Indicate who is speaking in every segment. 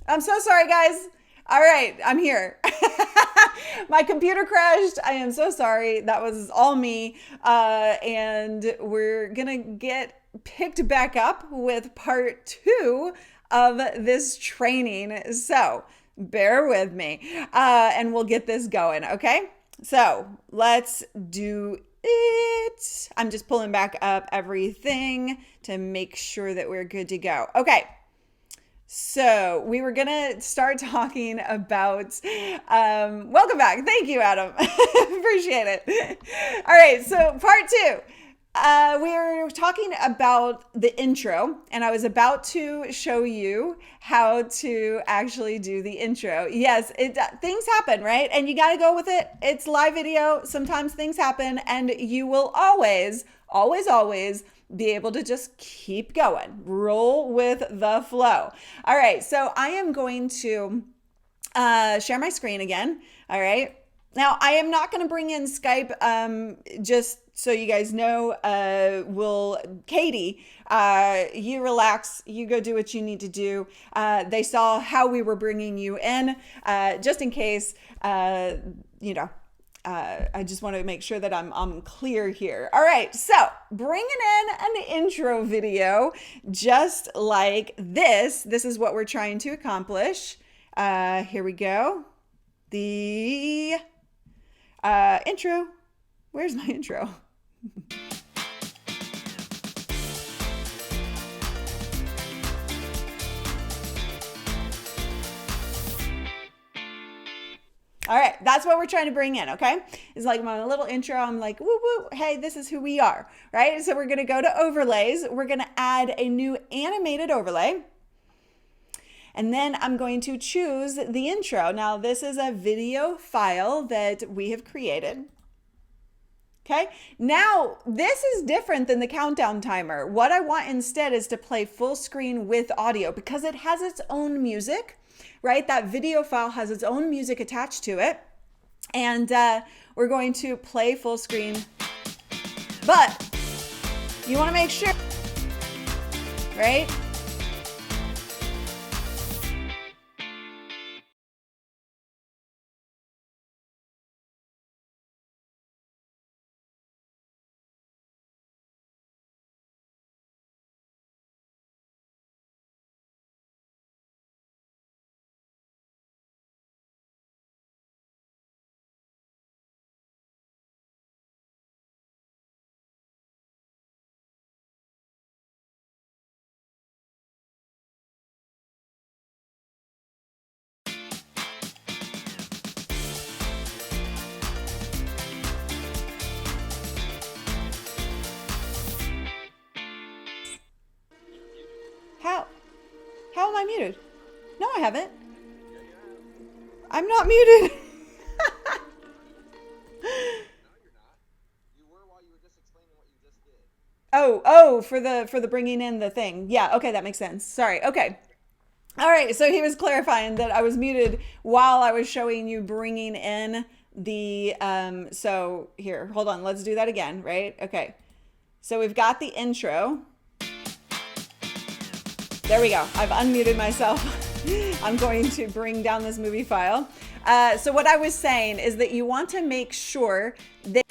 Speaker 1: I'm so sorry, guys. All right, I'm here. My computer crashed. I am so sorry. That was all me. And we're going to get picked back up with part two of this training. So bear with me and we'll get this going. Okay. So let's do it. I'm just pulling back up everything to make sure that we're good to go. Okay. So we were gonna start talking about. Welcome back. Thank you, Adam. Appreciate it. All right. So part two. We're talking about the intro, and I was about to show you how to actually do the intro. Yes, things happen, right? And you got to go with it. It's live video. Sometimes things happen, and you will always, always, always be able to just keep going. Roll with the flow. All right, so I am going to share my screen again. All right. Now, I am not going to bring in Skype, just so you guys know. Katie, you relax, you go do what you need to do. They saw how we were bringing you in, just in case, you know, I just want to make sure that I'm clear here. All right, so bringing in an intro video just like this. This is what we're trying to accomplish. Here we go. The intro. Where's my intro? All right, that's what we're trying to bring in, okay? It's like my little intro. I'm like, woo woo, hey, this is who we are, right? So we're gonna go to overlays. We're gonna add a new animated overlay. And then I'm going to choose the intro. Now, this is a video file that we have created. Okay, now this is different than the countdown timer. What I want instead is to play full screen with audio because it has its own music, right? That video file has its own music attached to it. And we're going to play full screen. But you want to make sure, right? How? How am I muted? No, I haven't. I'm not muted. Oh, for the bringing in the thing. Yeah, okay, that makes sense. Sorry. Okay. All right, so he was clarifying that I was muted while I was showing you bringing in the so here, hold on. Let's do that again, right? Okay. So we've got the intro. There we go. I've unmuted myself. I'm going to bring down this movie file. So what I was saying is that you want to make sure that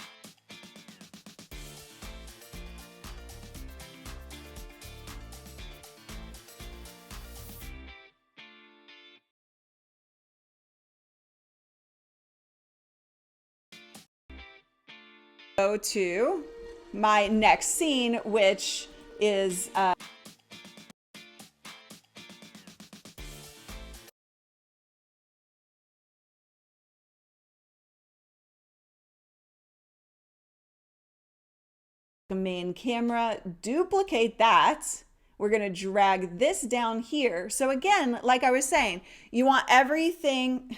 Speaker 1: go to my next scene, which is the main camera, duplicate that. We're going to drag this down here. So again, like I was saying, you want everything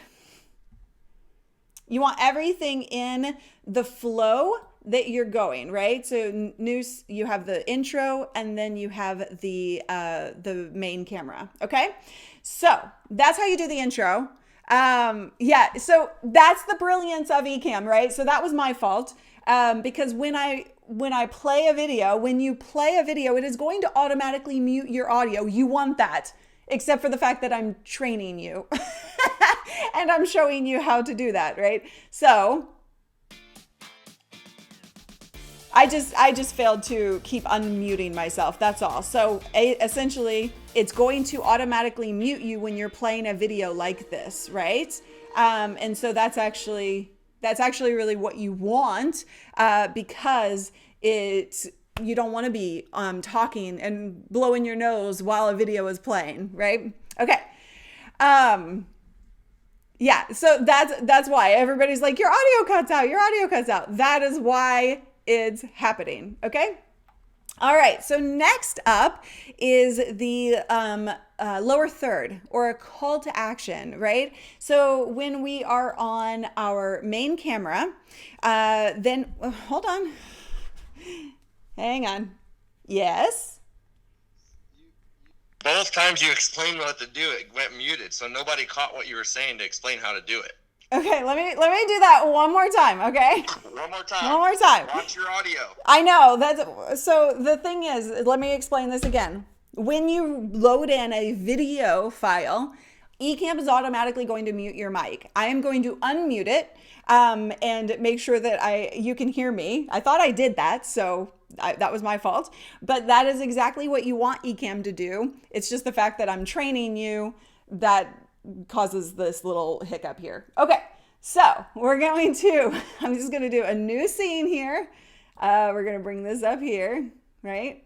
Speaker 1: in the flow that you're going, right? So you have the intro and then you have the main camera. Okay. So that's how you do the intro. Yeah. So that's the brilliance of Ecamm, right? So that was my fault. Because when you play a video, it is going to automatically mute your audio. You want that. except for the fact that I'm training you and I'm showing you how to do that, right? So I just failed to keep unmuting myself. That's all. So essentially, it's going to automatically mute you when you're playing a video like this, right? And so that's actually really what you want, because you don't want to be talking and blowing your nose while a video is playing, right? Okay. Yeah. So that's why everybody's like, your audio cuts out. Your audio cuts out. That is why it's happening. Okay. All right. So next up is the lower third, or a call to action, right? So when we are on our main camera, then hold on. Hang on. Yes.
Speaker 2: Both times you explained what to do, it went muted, so nobody caught what you were saying to explain how to do it.
Speaker 1: Okay, let me do that one more time, okay?
Speaker 2: One more time.
Speaker 1: One more time.
Speaker 2: Watch your audio.
Speaker 1: I know. So the thing is, let me explain this again. When you load in a video file, Ecamm is automatically going to mute your mic. I am going to unmute it and make sure that you can hear me. I thought I did that, so that was my fault. But that is exactly what you want Ecamm to do. It's just the fact that I'm training you that causes this little hiccup here. Okay, so I'm just going to do a new scene here. We're going to bring this up here, right?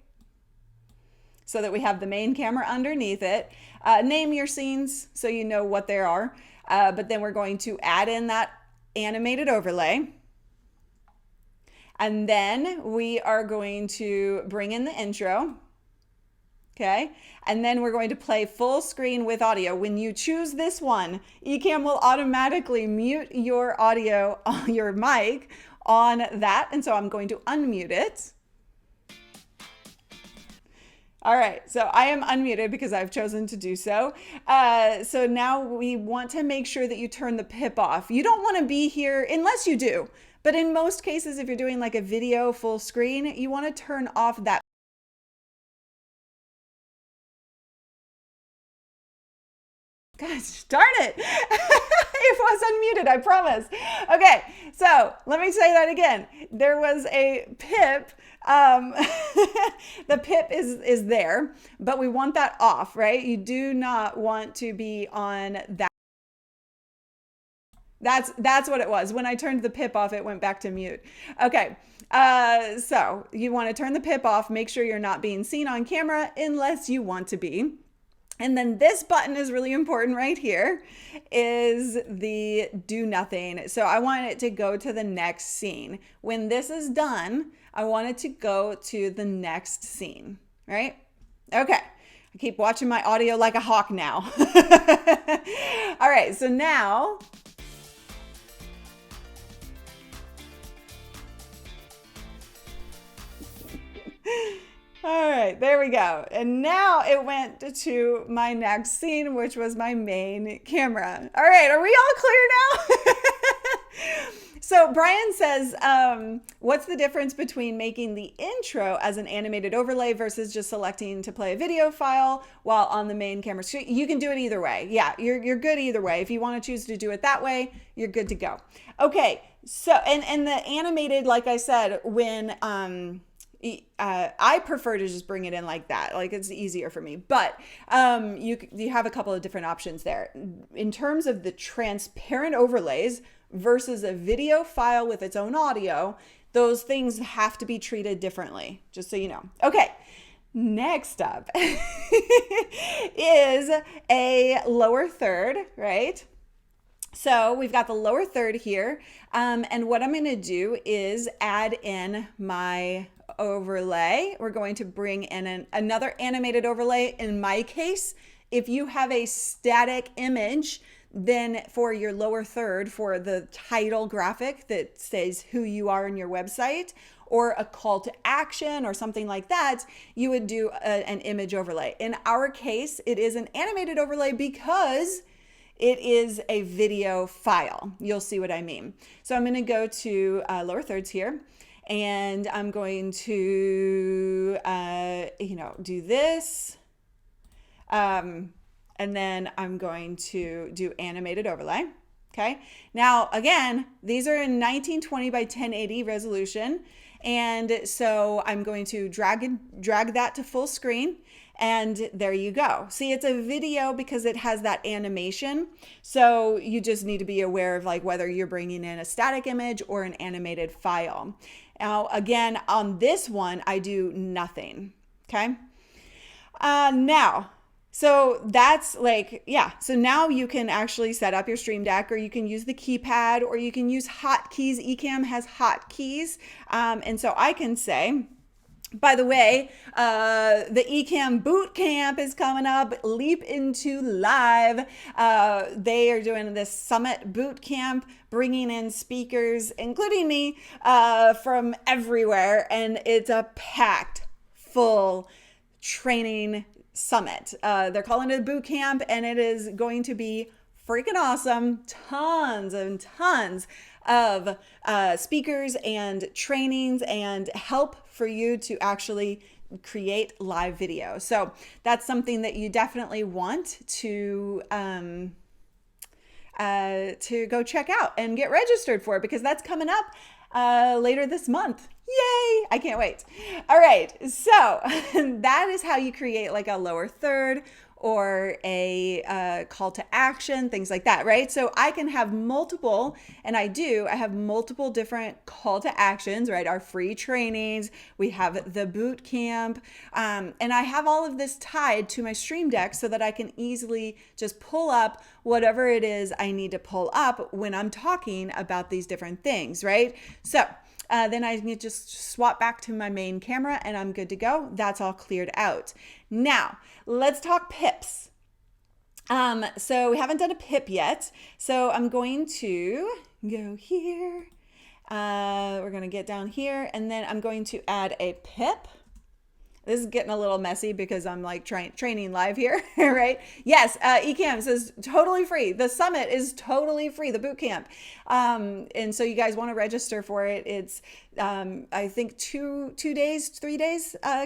Speaker 1: So that we have the main camera underneath it. Name your scenes so you know what they are. But then we're going to add in that animated overlay. And then we are going to bring in the intro. Okay. And then we're going to play full screen with audio. When you choose this one, Ecamm will automatically mute your audio on your mic on that. And so I'm going to unmute it. All right, so I am unmuted because I've chosen to do so. So now we want to make sure that you turn the PIP off. You don't want to be here unless you do. But in most cases, if you're doing like a video full screen, you want to turn off that. Gosh, darn it. It was unmuted, I promise. Okay, so let me say that again. There was a PIP. The PIP is there, but we want that off, right? You do not want to be on that. That's what it was. When I turned the PIP off, it went back to mute. Okay, so you want to turn the PIP off. Make sure you're not being seen on camera unless you want to be. And then this button is really important right here, is the do nothing. So I want it to go to the next scene. When this is done, I want it to go to the next scene, right? Okay, I keep watching my audio like a hawk now. All right, so now, all right, there we go. And now it went to my next scene, which was my main camera. All right, are we all clear now? So Brian says, what's the difference between making the intro as an animated overlay versus just selecting to play a video file while on the main camera screen? You can do it either way. Yeah, you're good either way. If you want to choose to do it that way, you're good to go. Okay, so, and the animated, like I said, when, I prefer to just bring it in like that. Like, it's easier for me, but you have a couple of different options there. In terms of the transparent overlays versus a video file with its own audio, those things have to be treated differently, just so you know. Okay, next up is a lower third, right? So we've got the lower third here, and what I'm going to do is add in my overlay. We're going to bring in another animated overlay. In my case, if you have a static image, then for your lower third, for the title graphic that says who you are in your website, or a call to action or something like that, you would do an image overlay. In our case, it is an animated overlay because it is a video file. You'll see what I mean. So I'm going to go to lower thirds here, and I'm going to, do this. and then I'm going to do animated overlay. Okay. Now, again, these are in 1920 by 1080 resolution. And so I'm going to drag that to full screen. And there you go. See, it's a video because it has that animation. So you just need to be aware of like whether you're bringing in a static image or an animated file. Now, again, on this one, I do nothing. Okay. So that's like, yeah. So now you can actually set up your Stream Deck, or you can use the keypad, or you can use hotkeys. Ecamm has hotkeys. And so I can say, by the way, the Ecamm BOOTCAMP is coming up. Leap into live. They are doing this summit bootcamp, bringing in speakers, including me, from everywhere. And it's a packed, full training summit. They're calling it a boot camp, and it is going to be freaking awesome. Tons and tons of speakers and trainings and help for you to actually create live video. So that's something that you definitely want to go check out and get registered for, because that's coming up later this month. Yay! I can't wait. All right. So that is how you create like a lower third or a call to action, things like that, right? So I can have multiple, and I have multiple different call to actions, right? Our free trainings, we have the boot camp, and I have all of this tied to my Stream Deck so that I can easily just pull up whatever it is I need to pull up when I'm talking about these different things, right? So then I need to just swap back to my main camera and I'm good to go. That's all cleared out. Now, let's talk PiPs. So we haven't done a PiP yet. So I'm going to go here. We're going to get down here, and then I'm going to add a PiP. This is getting a little messy because I'm like training live here, right? Yes, Ecamm says totally free. The summit is totally free, the boot camp. And so you guys want to register for it. It's, I think 3 days.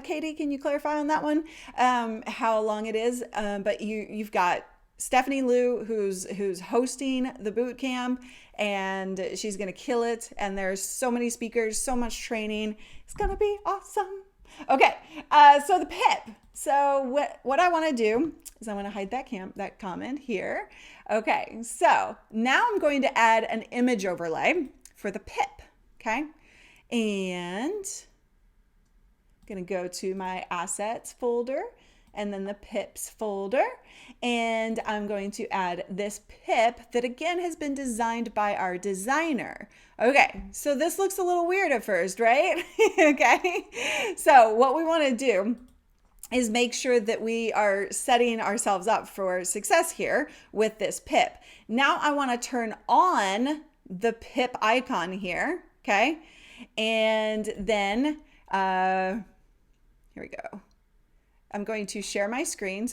Speaker 1: Katie, can you clarify on that one? How long it is? But you've got Stephanie Liu, who's hosting the boot camp, and she's going to kill it. And there's so many speakers, so much training. It's going to be awesome. Okay, so the PiP. So what I want to do is I want to hide that comment here. Okay, so now I'm going to add an image overlay for the PiP. Okay, and I'm going to go to my assets folder and then the PiPs folder, and I'm going to add this PiP that again has been designed by our designer. Okay, so this looks a little weird at first, right? Okay, so what we want to do is make sure that we are setting ourselves up for success here with this PiP. Now I want to turn on the PiP icon here, okay? And then, here we go. I'm going to share my screen,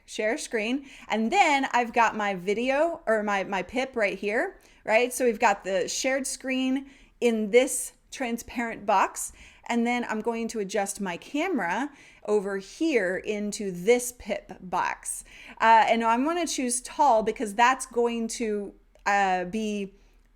Speaker 1: share screen. And then I've got my video, or my PiP right here, right? So we've got the shared screen in this transparent box. And then I'm going to adjust my camera over here into this PiP box. And I'm going to choose tall because that's going to be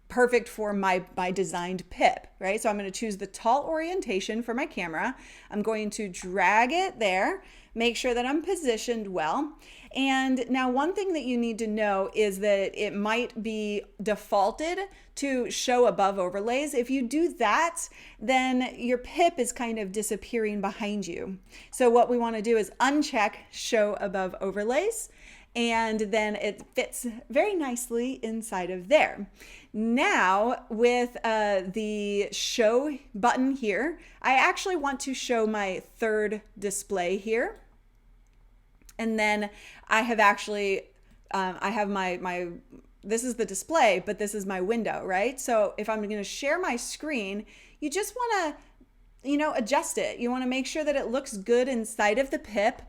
Speaker 1: perfect for my designed PiP, right? So I'm going to choose the tall orientation for my camera. I'm going to drag it there, make sure that I'm positioned well. And now one thing that you need to know is that it might be defaulted to show above overlays. If you do that, then your PiP is kind of disappearing behind you. So what we want to do is uncheck show above overlays, and then it fits very nicely inside of there. Now with the show button here, I actually want to show my third display here. And then I have actually, I have this is the display, but this is my window, right? So if I'm gonna share my screen, you just wanna, adjust it. You wanna make sure that it looks good inside of the PiP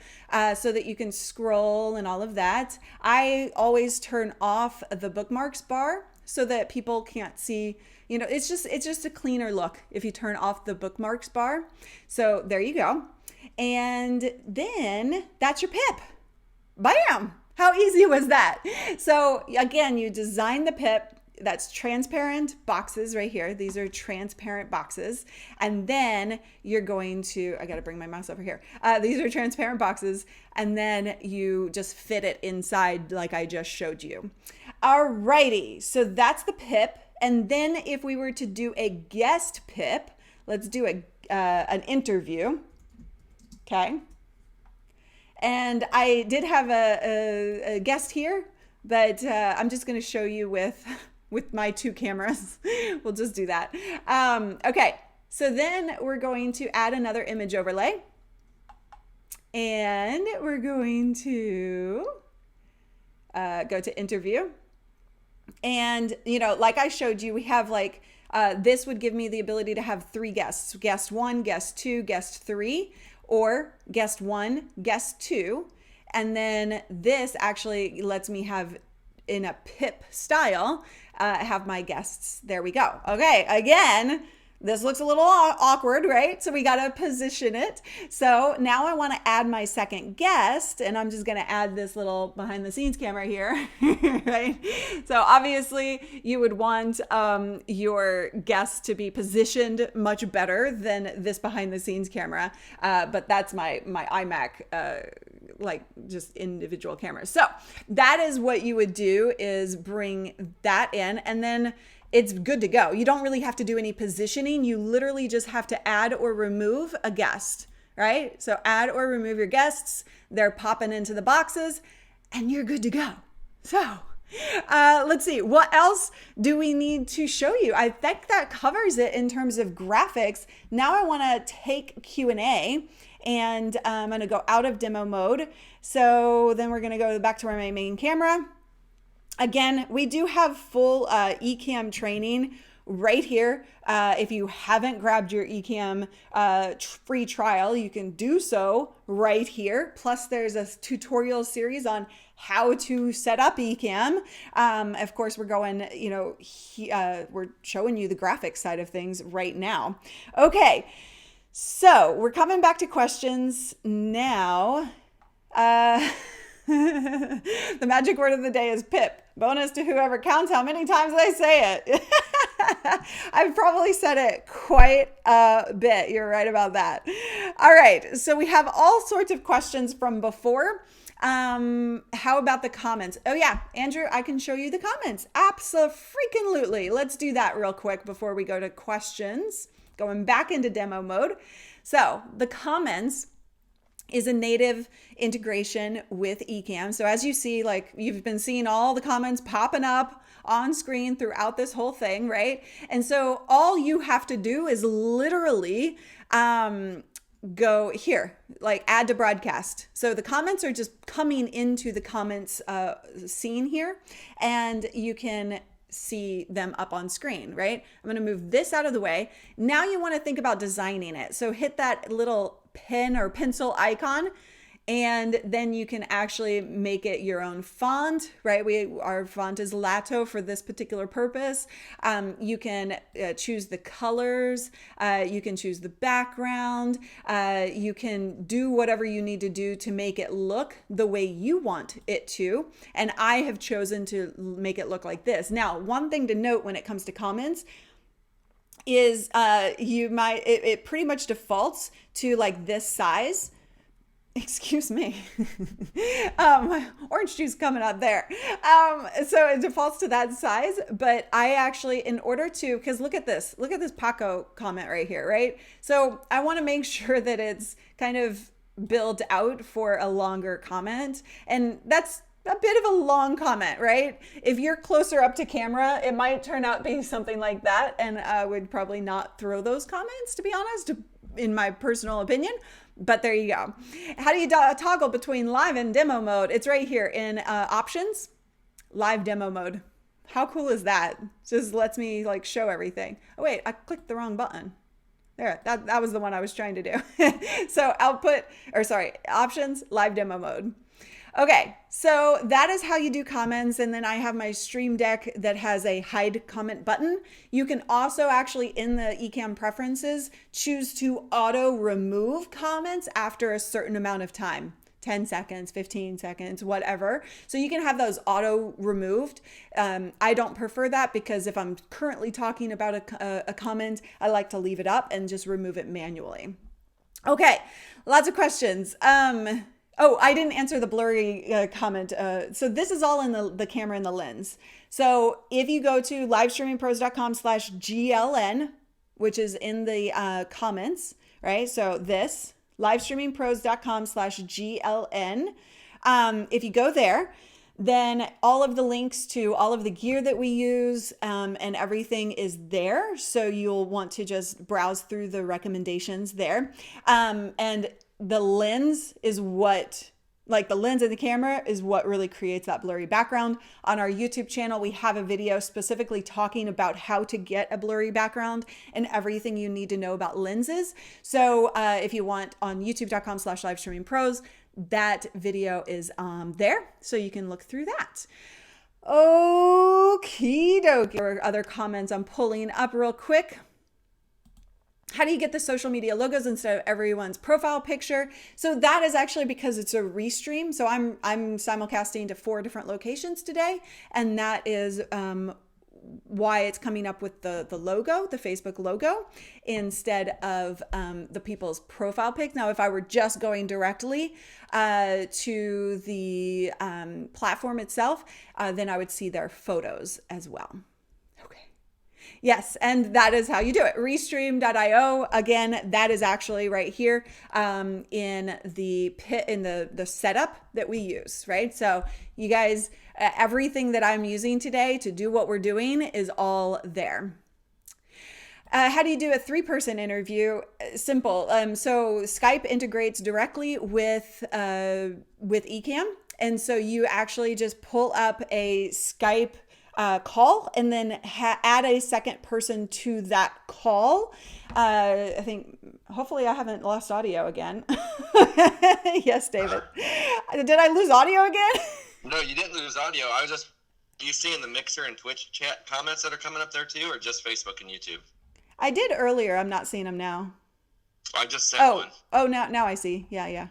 Speaker 1: so that you can scroll and all of that. I always turn off the bookmarks bar so that people can't see, it's just a cleaner look if you turn off the bookmarks bar. So there you go. And then that's your PiP. Bam! How easy was that? So again, you design the pip. That's transparent boxes right here. These are transparent boxes. And then you're going to, I got to bring my mouse over here. These are transparent boxes. And then you just fit it inside like I just showed you. Alrighty. So that's the pip. And then if we were to do a guest pip, let's do an interview. Okay. And I did have a guest here, but I'm just going to show you with my two cameras. We'll just do that. Okay, so then we're going to add another image overlay. And we're going to go to interview. And, you know, like I showed you, we have like, this would give me the ability to have 3 guests. Guest 1, guest 2, guest 3, or guest 1, guest 2. And then this actually lets me have, in a pip style, have my guests. There we go. Okay, again, this looks a little awkward, right? So we got to position it. So now I want to add my second guest, and I'm just going to add this little behind the scenes camera here, right? So obviously you would want your guest to be positioned much better than this behind the scenes camera. But that's my iMac, like just individual cameras. So that is what you would do, is bring that in, and then it's good to go. You don't really have to do any positioning. You literally just have to add or remove a guest, right? So add or remove your guests. They're popping into the boxes and you're good to go. So let's see, what else do we need to show you? I think that covers it in terms of graphics. Now I want to take Q&A, and I'm going to go out of demo mode. So then we're going to go back to my main camera. Again, we do have full Ecamm training right here. If you haven't grabbed your Ecamm free trial, you can do so right here. Plus, there's a tutorial series on how to set up Ecamm. Of course, we're going, we're showing you the graphics side of things right now. Okay, so we're coming back to questions now. The magic word of the day is pip. Bonus to whoever counts how many times I say it. I've probably said it quite a bit. You're right about that. All right. So we have all sorts of questions from before. How about the comments? Oh yeah, Andrew, I can show you the comments. Abso-freaking-lutely. Let's do that real quick before we go to questions. Going back into demo mode. So the comments is a native integration with Ecamm. So as you see, like you've been seeing all the comments popping up on screen throughout this whole thing, right? And so all you have to do is literally go here, like add to broadcast. So the comments are just coming into the comments scene here, and you can see them up on screen, right? I'm going to move this out of the way. Now you want to think about designing it. So hit that little pen or pencil icon, and then you can actually make it your own font, right? Our font is Lato for this particular purpose. You can choose the colors. You can choose the background. You can do whatever you need to do to make it look the way you want it to. And I have chosen to make it look like this. Now, one thing to note when it comes to comments is it pretty much defaults to like this size. Excuse me. My orange juice coming up there. So it defaults to that size, but I actually, in order to, because look at this Paco comment right here, right? So I want to make sure that it's kind of built out for a longer comment, and that's a bit of a long comment, right? If you're closer up to camera, it might turn out being something like that, and I would probably not throw those comments, to be honest, in my personal opinion. But there you go. How do you toggle between live and demo mode? It's right here in options, live demo mode. How cool is that? Just lets me like show everything. Oh wait, I clicked the wrong button. There, that was the one I was trying to do. So options, live demo mode. Okay, so that is how you do comments. And then I have my Stream Deck that has a hide comment button. You can also actually, in the Ecamm preferences, choose to auto remove comments after a certain amount of time. 10 seconds, 15 seconds, whatever. So you can have those auto removed. I don't prefer that because if I'm currently talking about a comment, I like to leave it up and just remove it manually. Okay, lots of questions. Oh, I didn't answer the blurry comment. So this is all in the camera and the lens. So if you go to livestreamingpros.com/GLN, which is in the comments, right? So this, livestreamingpros.com/GLN. If you go there, then all of the links to all of the gear that we use and everything is there. So you'll want to just browse through the recommendations there. And the lens is what, like the lens and the camera is what really creates that blurry background. On our YouTube channel, we have a video specifically talking about how to get a blurry background and everything you need to know about lenses. So if you want, on youtube.com/livestreamingpros, that video is there, so you can look through that. Okie dokie. Or other comments I'm pulling up real quick. How do you get the social media logos instead of everyone's profile picture? So that is actually because it's a restream. So I'm simulcasting to 4 different locations today, and that is why it's coming up with the logo, the Facebook logo, instead of the people's profile pic. Now, if I were just going directly to the platform itself, then I would see their photos as well. Okay. Yes, and that is how you do it. Restream.io. Again, that is actually right here in the setup that we use, right? So you guys, everything that I'm using today to do what we're doing is all there. How do you do a 3-person interview? Simple. So Skype integrates directly with Ecamm, and so you actually just pull up a Skype call and then add a second person to that call. I think, hopefully I haven't lost audio again. Yes, David. Did I lose audio again?
Speaker 2: No, you didn't lose audio. You seeing the Mixer and Twitch chat comments that are coming up there too, or just Facebook and YouTube?
Speaker 1: I did earlier. I'm not seeing them now.
Speaker 2: I just sent one.
Speaker 1: Oh, now I see. Yeah.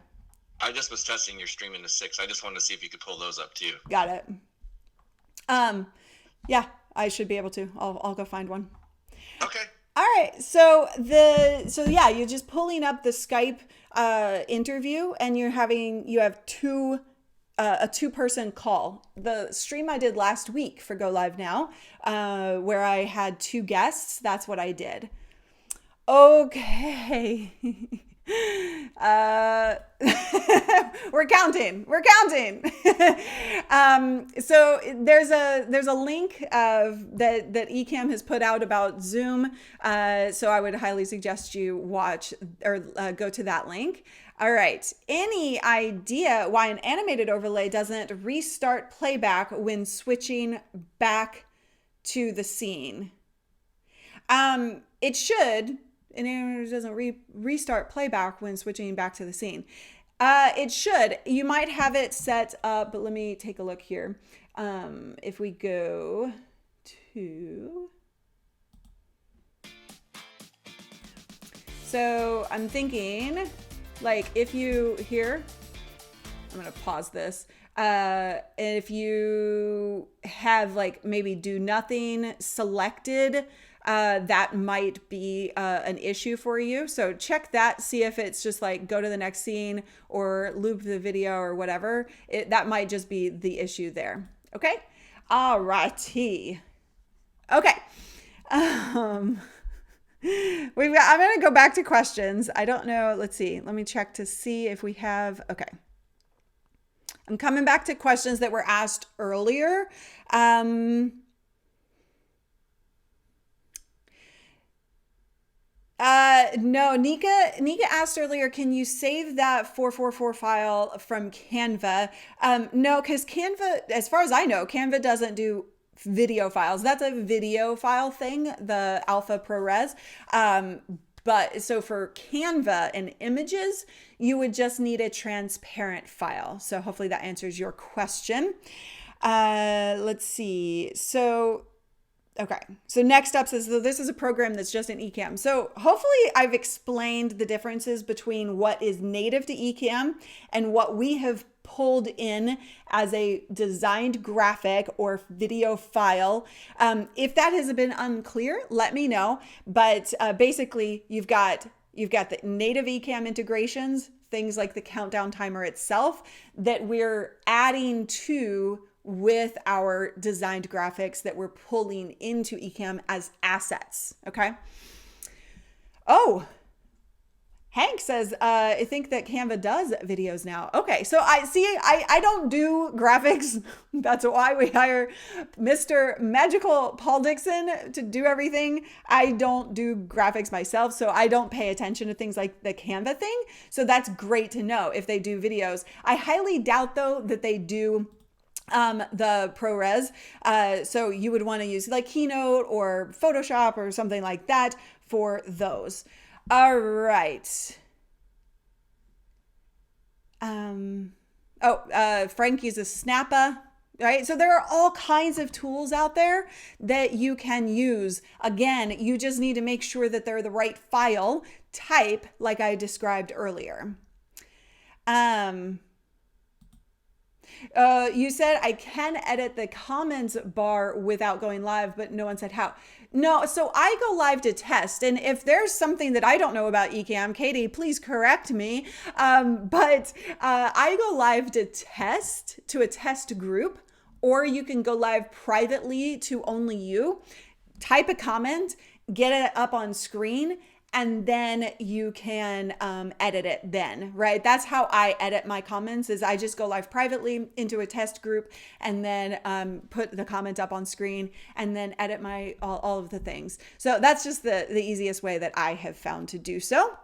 Speaker 2: I just was testing your streaming to 6. I just wanted to see if you could pull those up too.
Speaker 1: Got it. Yeah, I should be able to. I'll go find one.
Speaker 2: Okay.
Speaker 1: All right. So yeah, you're just pulling up the Skype interview, and you have a 2-person call. The stream I did last week for Go Live Now, where I had 2 guests, that's what I did. Okay. We're counting. So there's a link that Ecamm has put out about Zoom. So I would highly suggest you watch or go to that link. All right. Any idea why an animated overlay doesn't restart playback when switching back to the scene? It should. And it doesn't restart playback when switching back to the scene. It should. You might have it set up, but let me take a look here. If we go to... So I'm thinking, like, if you here, I'm going to pause this. If you have, like, maybe do nothing selected, that might be an issue for you. So check that, see if it's just like go to the next scene or loop the video or whatever. That might just be the issue there. Okay. All righty. Okay. I'm going to go back to questions. I don't know. Let's see. Let me check to see if we have. Okay. I'm coming back to questions that were asked earlier. No, Nika asked earlier, can you save that 444 file from Canva? No, because Canva, as far as I know, Canva doesn't do video files. That's a video file thing, the Alpha ProRes. But so for Canva and images, you would just need a transparent file. So hopefully that answers your question. Let's see. So Okay, so next up says, so this is a program that's just in Ecamm. So hopefully I've explained the differences between what is native to Ecamm and what we have pulled in as a designed graphic or video file. If that has been unclear, let me know. But basically, you've got the native Ecamm integrations, things like the countdown timer itself, that we're adding to with our designed graphics that we're pulling into Ecamm as assets. Okay. Oh, Hank says, I think that Canva does videos now. Okay, so I don't do graphics. That's why we hire Mr. Magical Paul Dixon to do everything. I don't do graphics myself, so I don't pay attention to things like the Canva thing. So that's great to know if they do videos. I highly doubt, though, that they do the ProRes. So you would want to use like Keynote or Photoshop or something like that for those. All right. Frank uses Snappa. Right. So there are all kinds of tools out there that you can use. Again, you just need to make sure that they're the right file type, like I described earlier. You said I can edit the comments bar without going live, but no one said how. No, so I go live to test. And if there's something that I don't know about Ecamm, Katie, please correct me. But I go live to test to a test group, or you can go live privately to only you. Type a comment, get it up on screen, and then you can edit it then, right? That's how I edit my comments, is I just go live privately into a test group and then put the comment up on screen and then edit my all of the things. So that's just the easiest way that I have found to do so.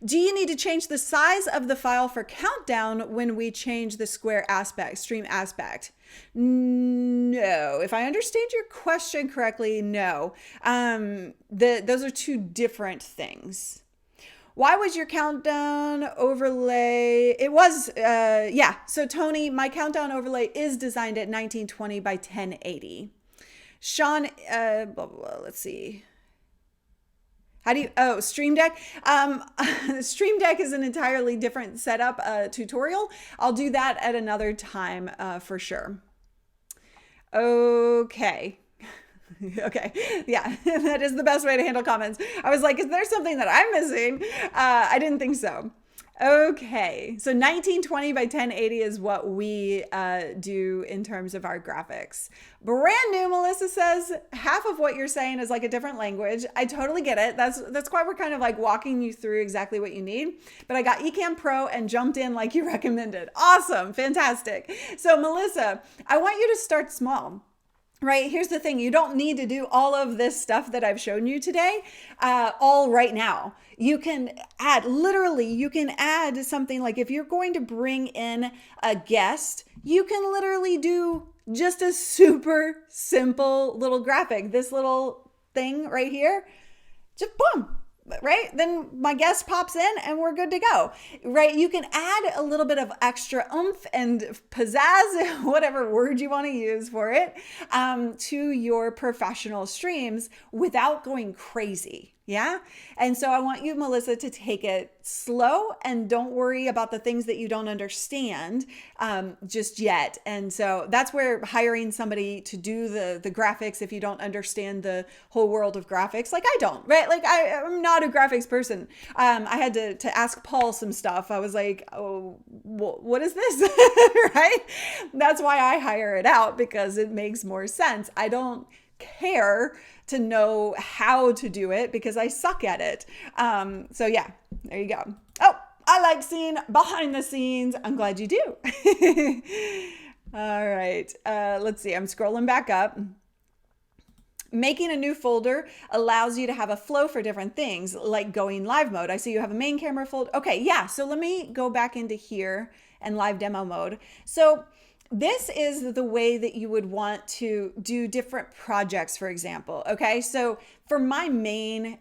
Speaker 1: Do you need to change the size of the file for countdown when we change the square aspect, stream aspect? No. If I understand your question correctly, no. Those are two different things. Why was your countdown overlay? It was, yeah. So Tony, my countdown overlay is designed at 1920 by 1080. Sean, let's see. How do you, Stream Deck? Stream Deck is an entirely different setup tutorial. I'll do that at another time for sure. Okay. Okay. Yeah, that is the best way to handle comments. I was like, is there something that I'm missing? I didn't think so. Okay, so 1920 by 1080 is what we do in terms of our graphics. Brand new, Melissa says, half of what you're saying is like a different language. I totally get it. That's why we're kind of like walking you through exactly what you need. But I got Ecamm Pro and jumped in like you recommended. Awesome, fantastic. So Melissa, I want you to start small. Right? Here's the thing. You don't need to do all of this stuff that I've shown you today all right now. You can add, literally, you can add something like if you're going to bring in a guest, you can literally do just a super simple little graphic. This little thing right here, just boom. Right? Then my guest pops in and we're good to go. Right? You can add a little bit of extra oomph and pizzazz, whatever word you want to use for it, to your professional streams without going crazy. Yeah. And so I want you, Melissa, to take it slow and don't worry about the things that you don't understand just yet. And so that's where hiring somebody to do the graphics, if you don't understand the whole world of graphics, like I don't, right? Like I'm not a graphics person. I had to ask Paul some stuff. I was like, oh, what is this? Right? That's why I hire it out, because it makes more sense. I don't care to know how to do it because I suck at it. So yeah, there you go. Oh, I like seeing behind the scenes. I'm glad you do. All right. Let's see. I'm scrolling back up. Making a new folder allows you to have a flow for different things, like going live mode. I see you have a main camera folder. Okay, yeah. So let me go back into here and live demo mode. So this is the way that you would want to do different projects, for example. Okay, so for my main,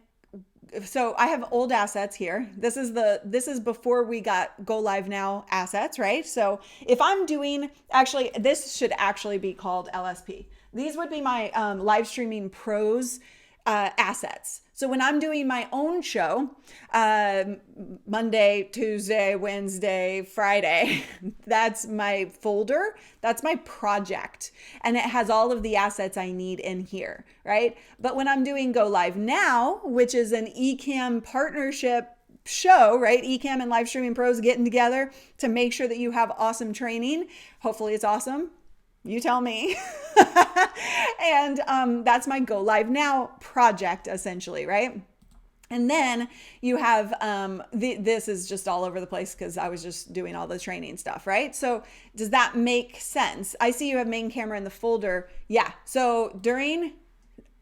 Speaker 1: so I have old assets here. This is before we got go live now assets, right? So if I'm doing, actually, this should actually be called LSP. These would be my live streaming pros assets. So when I'm doing my own show, Monday, Tuesday, Wednesday, Friday, that's my folder. That's my project. And it has all of the assets I need in here, right? But when I'm doing Go Live Now, which is an Ecamm partnership show, right? Ecamm and live streaming pros getting together to make sure that you have awesome training. Hopefully it's awesome. You tell me. And that's my Go Live Now project, essentially, right? And then you have, this is just all over the place because I was just doing all the training stuff, right? So does that make sense? I see you have main camera in the folder. Yeah. So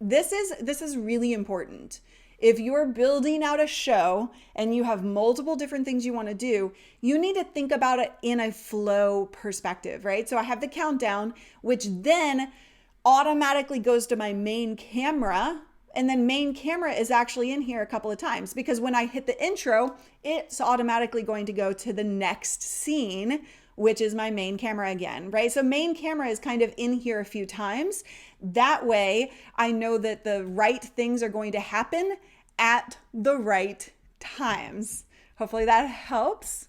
Speaker 1: this is really important. If you're building out a show and you have multiple different things you want to do, you need to think about it in a flow perspective, right? So I have the countdown, which then automatically goes to my main camera. And then main camera is actually in here a couple of times because when I hit the intro, it's automatically going to go to the next scene, which is my main camera again, right? So main camera is kind of in here a few times. That way I know that the right things are going to happen at the right times. Hopefully that helps.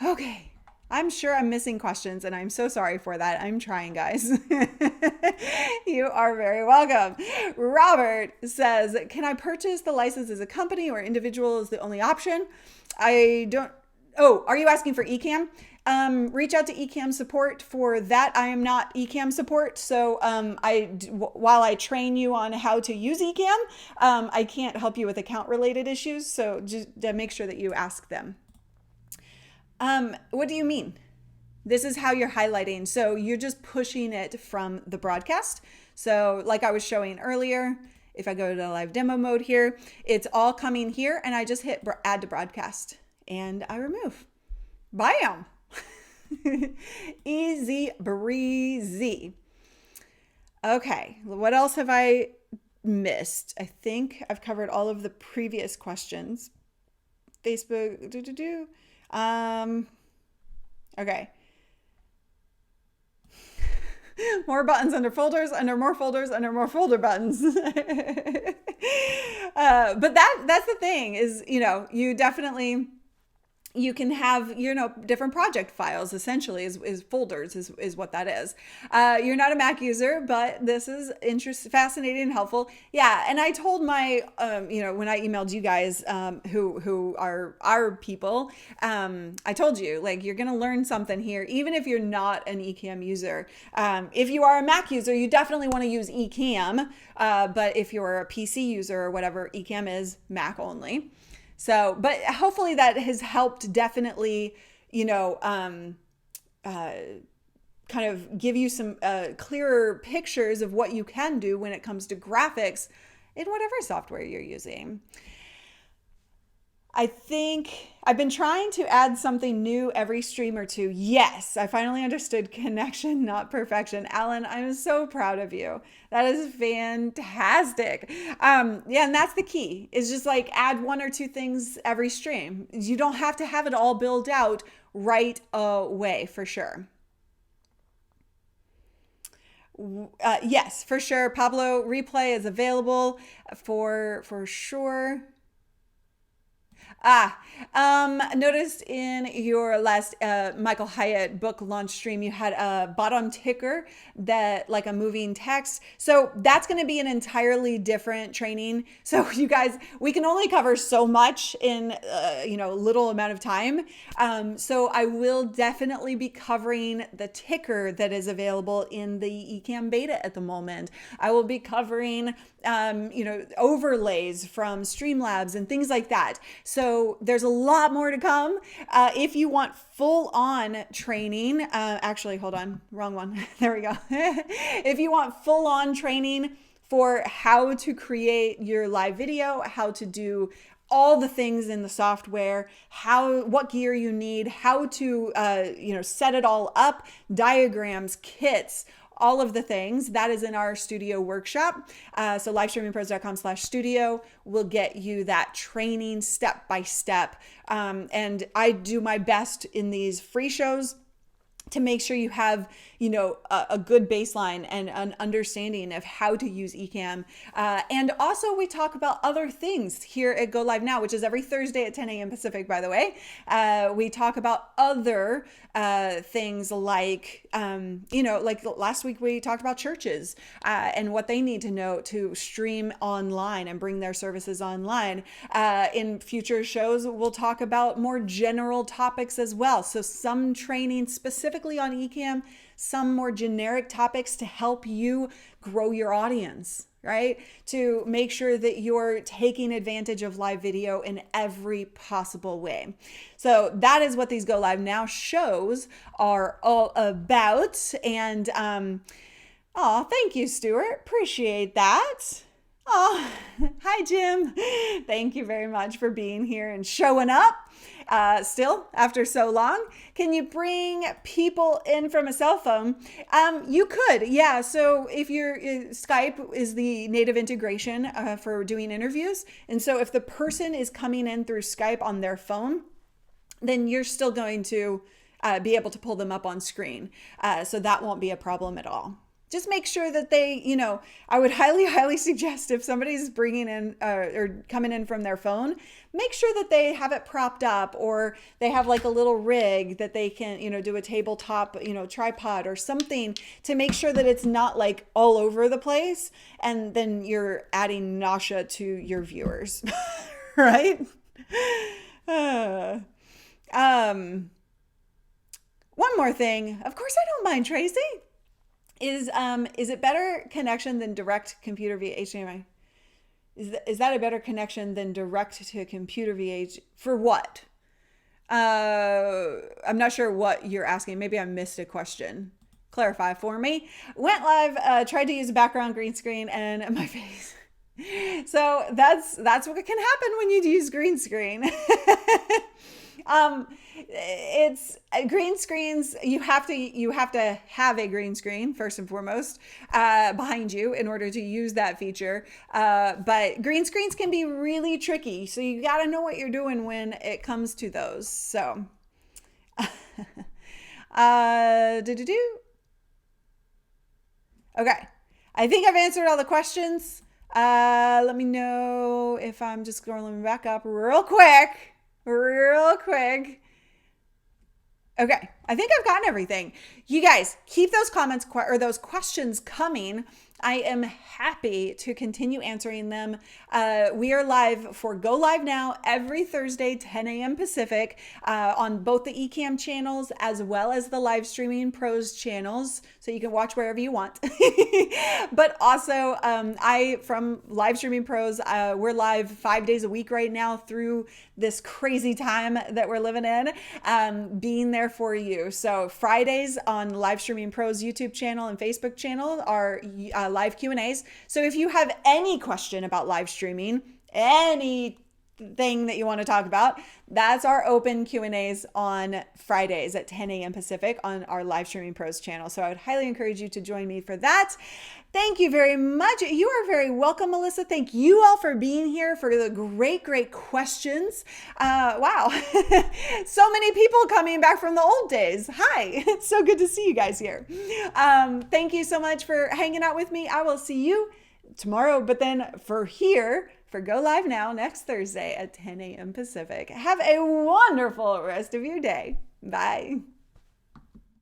Speaker 1: Okay. I'm sure I'm missing questions and I'm so sorry for that. I'm trying, guys. You are very welcome. Robert says, can I purchase the license as a company or individual is the only option? Are you asking for Ecamm? Reach out to Ecamm support for that. I am not Ecamm support. So while I train you on how to use Ecamm, I can't help you with account related issues. So just make sure that you ask them. What do you mean? This is how you're highlighting. So you're just pushing it from the broadcast. So like I was showing earlier, if I go to live demo mode here, it's all coming here and I just hit add to broadcast and I remove. Bam! Easy breezy. Okay, what else have I missed? I think I've covered all of the previous questions. Facebook, okay. More buttons under folders, under more folders, under more folder buttons. But that's the thing is, you definitely, you can have, different project files essentially is folders is what that is. You're not a Mac user, but this is fascinating and helpful. Yeah. And I told my, when I emailed you guys, who are our people, I told you like, you're going to learn something here, even if you're not an Ecamm user. If you are a Mac user, you definitely want to use Ecamm. But if you're a PC user or whatever, Ecamm is Mac only. So, but hopefully that has helped definitely, kind of give you some clearer pictures of what you can do when it comes to graphics in whatever software you're using. I think I've been trying to add something new every stream or two. Yes, I finally understood connection, not perfection. Alan, I'm so proud of you. That is fantastic. And that's the key is just like add one or two things every stream. You don't have to have it all built out right away for sure. Yes, for sure. Pablo, replay is available for sure. Noticed in your last Michael Hyatt book launch stream, you had a bottom ticker that like a moving text. So that's going to be an entirely different training. So you guys, we can only cover so much in little amount of time. So I will definitely be covering the ticker that is available in the Ecamm beta at the moment. I will be covering overlays from Streamlabs and things like that. So there's a lot more to come. If you want full-on training, actually, hold on, wrong one. There we go. If you want full-on training for how to create your live video, how to do all the things in the software, what gear you need, how to set it all up, diagrams, kits, all of the things that is in our studio workshop. So livestreamingpros.com/studio will get you that training step by step. And I do my best in these free shows to make sure you have, a good baseline and an understanding of how to use Ecamm. And also we talk about other things here at Go Live Now, which is every Thursday at 10 a.m. Pacific, by the way. We talk about other things like, like last week we talked about churches and what they need to know to stream online and bring their services online. In future shows, we'll talk about more general topics as well. So some training specifically on Ecamm, some more generic topics to help you grow your audience, right? To make sure that you're taking advantage of live video in every possible way. So that is what these Go Live Now shows are all about. And, thank you, Stuart. Appreciate that. Oh, hi, Jim. Thank you very much for being here and showing up. Still, after so long, can you bring people in from a cell phone? You could, yeah. So if Skype is the native integration for doing interviews. And so if the person is coming in through Skype on their phone, then you're still going to be able to pull them up on screen. So that won't be a problem at all. Just make sure that they, I would highly, highly suggest if somebody's bringing in or coming in from their phone, make sure that they have it propped up or they have like a little rig that they can, do a tabletop, tripod or something to make sure that it's not like all over the place. And then you're adding nausea to your viewers, right? One more thing. Of course, I don't mind, Tracy. Is it better connection than direct computer via HDMI? Is that a better connection than direct to computer via for what? I'm not sure what you're asking. Maybe I missed a question. Clarify for me. Went live, tried to use a background green screen and my face. So that's what can happen when you use green screen. It's green screens. You have to have a green screen first and foremost behind you in order to use that feature. But green screens can be really tricky. So you got to know what you're doing when it comes to those. So, okay. I think I've answered all the questions. Let me know if I'm just scrolling back up real quick. Okay, I think I've gotten everything. You guys, keep those comments or those questions coming. I am happy to continue answering them. We are live for Go Live Now every Thursday, 10 a.m. Pacific, on both the Ecamm channels as well as the Live Streaming Pros channels, so you can watch wherever you want. But also, from Live Streaming Pros, we're live 5 days a week right now through this crazy time that we're living in, being there for you. So Fridays on Live Streaming Pros YouTube channel and Facebook channel are live Q&As. So if you have any question about live streaming, anything that you want to talk about, that's our open Q&As on Fridays at 10 a.m. Pacific on our Live Streaming Pros channel. So I would highly encourage you to join me for that. Thank you very much. You are very welcome, Melissa. Thank you all for being here, for the great, great questions. Wow. So many people coming back from the old days. Hi. It's so good to see you guys here. Thank you so much for hanging out with me. I will see you tomorrow, but then for Go Live Now next Thursday at 10 a.m. Pacific. Have a wonderful rest of your day. Bye.